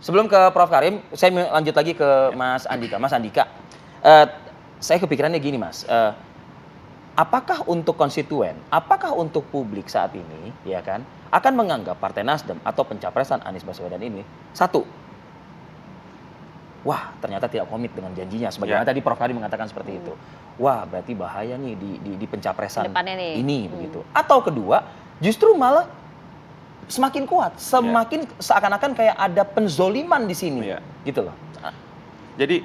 Sebelum ke Prof. Karim, saya lanjut lagi ke Mas Andika. Mas Andika, saya kepikirannya gini Mas, apakah untuk konstituen, apakah untuk publik saat ini, ya kan, akan menganggap Partai Nasdem atau pencapresan Anies Baswedan ini, satu, wah ternyata tidak komit dengan janjinya, sebagaimana tadi Prof. Karim mengatakan seperti itu. Wah berarti bahaya nih di pencapresan ini, begitu. Atau kedua, justru malah semakin kuat, semakin seakan-akan kayak ada penzoliman di sini, gitu loh. Jadi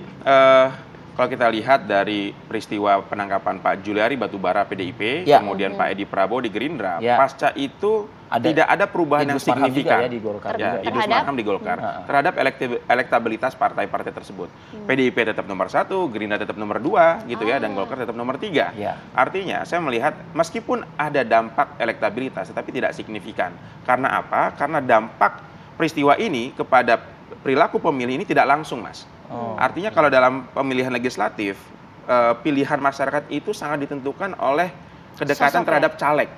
kalau kita lihat dari peristiwa penangkapan Pak Juliari Batubara PDIP, kemudian Pak Edi Prabowo di Gerindra, pasca itu tidak ada perubahan yang signifikan. Idrus Marham di Golkar terhadap elektabilitas partai-partai tersebut. PDIP tetap nomor 1, Gerindra tetap nomor 2, gitu ya, dan Golkar tetap nomor 3. Artinya saya melihat meskipun ada dampak elektabilitas, tetapi tidak signifikan. Karena apa? Karena dampak peristiwa ini kepada perilaku pemilih ini tidak langsung, Mas. Artinya kalau dalam pemilihan legislatif, pilihan masyarakat itu sangat ditentukan oleh kedekatan terhadap caleg.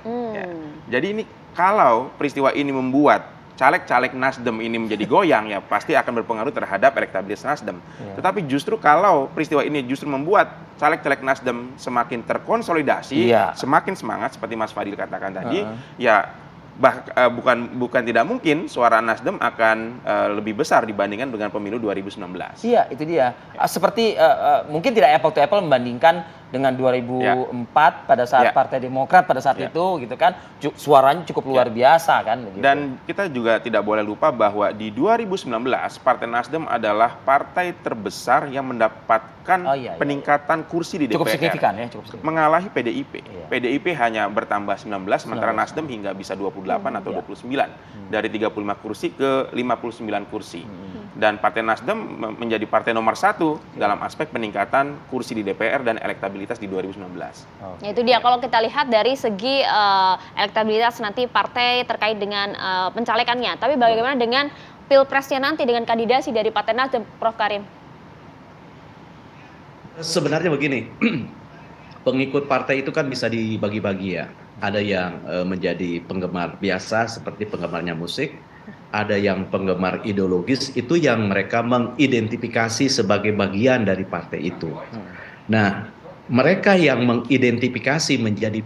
Jadi ini kalau peristiwa ini membuat caleg-caleg Nasdem ini menjadi goyang, ya pasti akan berpengaruh terhadap elektabilitas Nasdem. Tetapi justru kalau peristiwa ini justru membuat caleg-caleg Nasdem semakin terkonsolidasi, semakin semangat seperti Mas Fadil katakan tadi, ya bukan tidak mungkin suara Nasdem akan lebih besar dibandingkan dengan pemilu 2019. Iya, itu dia. Seperti mungkin tidak apple to apple membandingkan dengan 2004 pada saat Partai Demokrat pada saat itu, gitu kan, suaranya cukup luar biasa kan. Begitu. Dan kita juga tidak boleh lupa bahwa di 2019 Partai Nasdem adalah partai terbesar yang mendapatkan peningkatan kursi di DPR. Cukup signifikan ya, cukup signifikan. Mengalahi PDIP. PDIP hanya bertambah 19, sementara Nasdem hingga bisa 28 atau 29. Dari 35 kursi ke 59 kursi. Dan Partai Nasdem menjadi partai nomor 1 dalam aspek peningkatan kursi di DPR dan elektabilitas di 2019. Ya itu dia, kalau kita lihat dari segi elektabilitas nanti partai terkait dengan pencalekannya. Tapi bagaimana dengan pilpresnya nanti, dengan kandidasi dari Partai Nasdem, Prof. Karim? Sebenarnya begini, pengikut partai itu kan bisa dibagi-bagi ya. Ada yang menjadi penggemar biasa seperti penggemarnya musik, ada yang penggemar ideologis, itu yang mereka mengidentifikasi sebagai bagian dari partai itu. Nah, mereka yang mengidentifikasi menjadi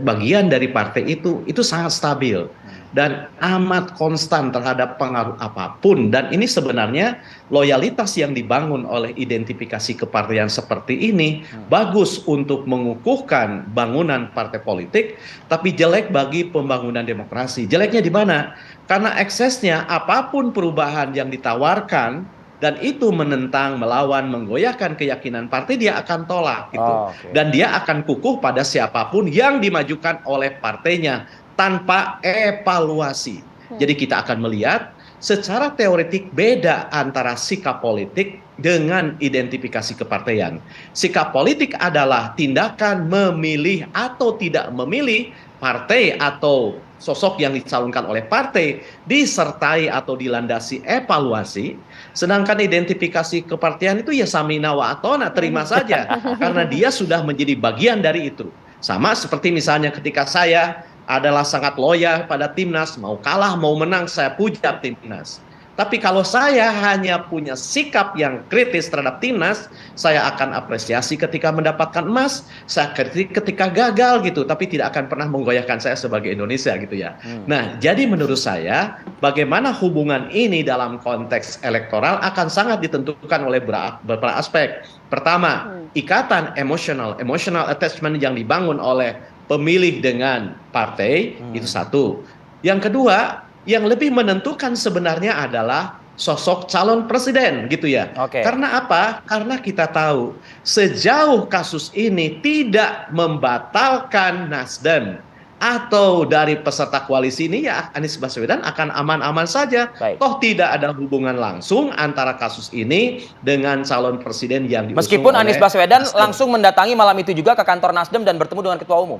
bagian dari partai itu sangat stabil dan amat konstan terhadap pengaruh apapun. Dan ini sebenarnya loyalitas yang dibangun oleh identifikasi kepartian seperti ini bagus untuk mengukuhkan bangunan partai politik, tapi jelek bagi pembangunan demokrasi. Jeleknya di mana? Karena eksesnya apapun perubahan yang ditawarkan dan itu menentang, melawan, menggoyahkan keyakinan partai, dia akan tolak gitu. Dan dia akan kukuh pada siapapun yang dimajukan oleh partainya tanpa evaluasi. Jadi kita akan melihat secara teoretik beda antara sikap politik dengan identifikasi kepartaian. Sikap politik adalah tindakan memilih atau tidak memilih partai atau sosok yang dicalonkan oleh partai disertai atau dilandasi evaluasi. Sedangkan identifikasi kepartian itu ya samina wa atona, terima saja karena dia sudah menjadi bagian dari itu. Sama seperti misalnya ketika saya adalah sangat loyal pada timnas, mau kalah mau menang saya puja timnas. Tapi kalau saya hanya punya sikap yang kritis terhadap timnas, saya akan apresiasi ketika mendapatkan emas, saya kritik ketika gagal gitu, tapi tidak akan pernah menggoyahkan saya sebagai Indonesia gitu ya. Nah, jadi menurut saya bagaimana hubungan ini dalam konteks elektoral akan sangat ditentukan oleh beberapa aspek. Pertama, ikatan emotional attachment yang dibangun oleh pemilih dengan partai, itu satu. Yang kedua, yang lebih menentukan sebenarnya adalah sosok calon presiden gitu ya. Karena apa? Karena kita tahu sejauh kasus ini tidak membatalkan Nasdem atau dari peserta koalisi ini, ya Anies Baswedan akan aman-aman saja. Toh tidak ada hubungan langsung antara kasus ini dengan calon presiden yang diusung meskipun Anies Baswedan Nasdem. langsung mendatangi malam itu juga ke kantor Nasdem dan bertemu dengan ketua umum.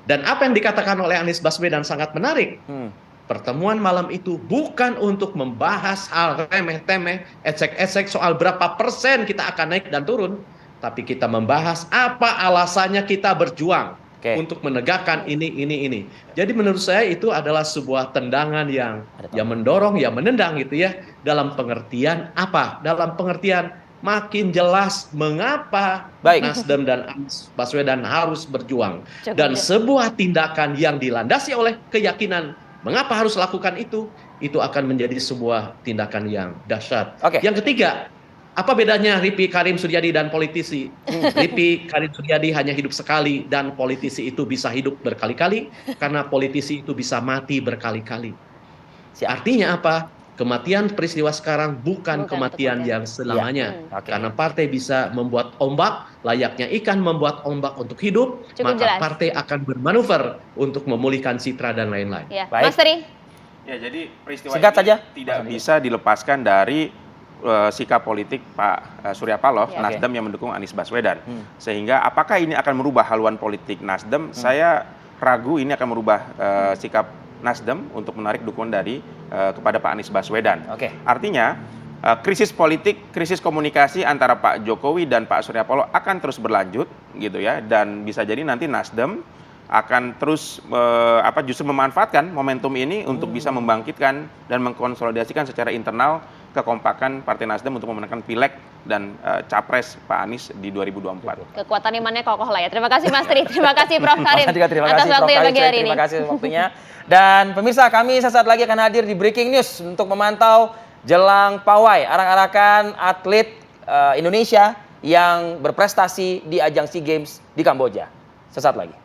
Dan apa yang dikatakan oleh Anies Baswedan sangat menarik. Pertemuan malam itu bukan untuk membahas hal remeh-temeh, ecek-ecek soal berapa persen kita akan naik dan turun. Tapi kita membahas apa alasannya kita berjuang. untuk menegakkan ini. Jadi menurut saya itu adalah sebuah tendangan yang mendorong, yang menendang gitu ya. Dalam pengertian apa? Dalam pengertian makin jelas mengapa Nasdem dan Anies Baswedan harus berjuang. Dan sebuah tindakan yang dilandasi oleh keyakinan mengapa harus lakukan itu akan menjadi sebuah tindakan yang dahsyat. Yang ketiga, apa bedanya Ripi Karim Suryadi dan politisi? Ripi Karim Suryadi hanya hidup sekali dan politisi itu bisa hidup berkali-kali karena politisi itu bisa mati berkali-kali. Artinya apa? Kematian peristiwa sekarang bukan kematian yang selamanya. Karena partai bisa membuat ombak, layaknya ikan membuat ombak untuk hidup, maka partai akan bermanuver untuk memulihkan citra dan lain-lain. Mas Tri? Ya, jadi peristiwa ini tidak bisa dilepaskan dari sikap politik Pak Surya Paloh, Nasdem yang mendukung Anies Baswedan. Sehingga apakah ini akan merubah haluan politik Nasdem? Saya ragu ini akan merubah sikap Nasdem untuk menarik dukungan dari kepada Pak Anies Baswedan. Artinya krisis politik, krisis komunikasi antara Pak Jokowi dan Pak Surya Paloh akan terus berlanjut gitu ya, dan bisa jadi nanti Nasdem akan terus justru memanfaatkan momentum ini untuk bisa membangkitkan dan mengkonsolidasikan secara internal kekompakan Partai Nasdem untuk memenangkan pileg dan capres Pak Anies di 2024. Kekuatan imannya kokoh lah ya. Terima kasih Mas Tri, terima kasih Prof Karim terima atas kasih, waktunya pagi hari ini. Terima kasih waktunya. Dan pemirsa, kami sesaat lagi akan hadir di Breaking News untuk memantau jelang pawai arak-arakan atlet Indonesia yang berprestasi di ajang SEA Games di Kamboja. Sesaat lagi.